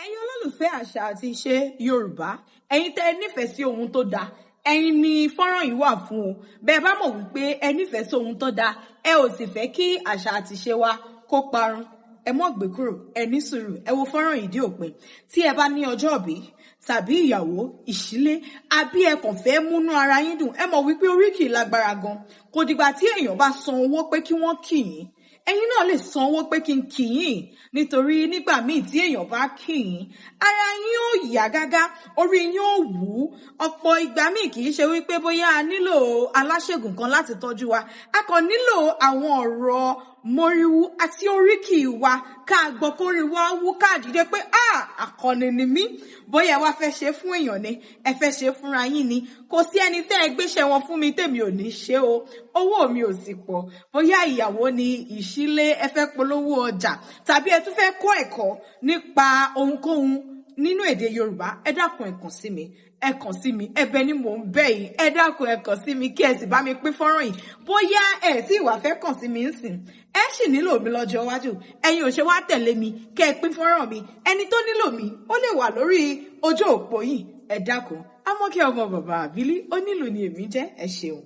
Ẹ̀yin olólùfẹ́ àṣà àti ìṣe Yorùbá, ẹ̀yin tẹ́ ẹ nífẹ̀ẹ́ sí ohun tó dáa, ẹ̀yin ni fọ́nrán yìí wà fún o. Bẹ́ẹ̀ bá mọ̀ wípé ẹ nífẹ̀ẹ́ sí ohun tó dáa, ẹ ò sì fẹ́ kí àṣà àti ìṣe wa kó parun. Ẹ mọ́ gbé kúrò, ẹ ní sùúrù, ẹ wo fọ́nrán yìí dé òpin. Tí ẹ bá ní ọjọ́ ìbí tàbí ìyàwó, ìṣílé, àbí ẹ kàn fẹ́ múnú ara yín dùn, ẹ mọ̀ wípé oríkì lágbára gan. Kò dìgbà tí èèyàn bá san owó pé kí wọ́n kì yín. Ẹ̀yin náà lè san owó pé kí n kì yín nítorí nígbà míì tí èèyàn bá kì yín ara yín ó yá gágá, orí yín ó wú. Ọ̀pọ̀ ìgbà míì kì í ṣe wípé bóyá a nílò aláṣègùn kan láti tọ́jú wa, a kàn nílò àwọn ọ̀rọ̀ mọ́ríwú àti oríkì wa ká gbọ́ kórí wa wú ká dìde pé akọni ni mí. Bóyá ẹ wá fẹ́ ṣe fún èèyàn ni, ẹ fẹ́ ṣe fúnra yín ni, kò sí ẹni tẹ́ ẹ gbéṣẹ́ wọn fún mi tèmi ò ní ṣe o, owó mi ò sì pọ̀. Bóyá ìyàwó ni, ìṣílé, ẹ fẹ́ polówó ọjà tàbí ẹ tún fẹ́ kọ́ ẹ̀kọ́ nípa ohunkóhun nínú èdè Yorùbá, ẹ dákun ẹ kàn sí mi. Ẹ kàn sí mi, ẹ̀bẹ̀ ni mò ń bẹ̀ yìí, ẹ dákun ẹ kàn sí mi kí ẹ sì bá mi pín fọ́nrán yìí. Bóyá ẹ tí ìwà fẹ́ kàn sí mi ń sìn, ẹ sì nílò mi lọ́jọ́ iwájú. Ẹ̀yin ò ṣe wá tẹ̀lé mi kẹ́ ẹ pín fọ́nrán mi. Ẹni tó nílò mi, ó lè wà lórí ojú òpó yìí. Ẹ dákun, Àmọ́kẹ́ ọmọ bàbá àbílí, onílù ni èmi jẹ́, ẹ ṣeun.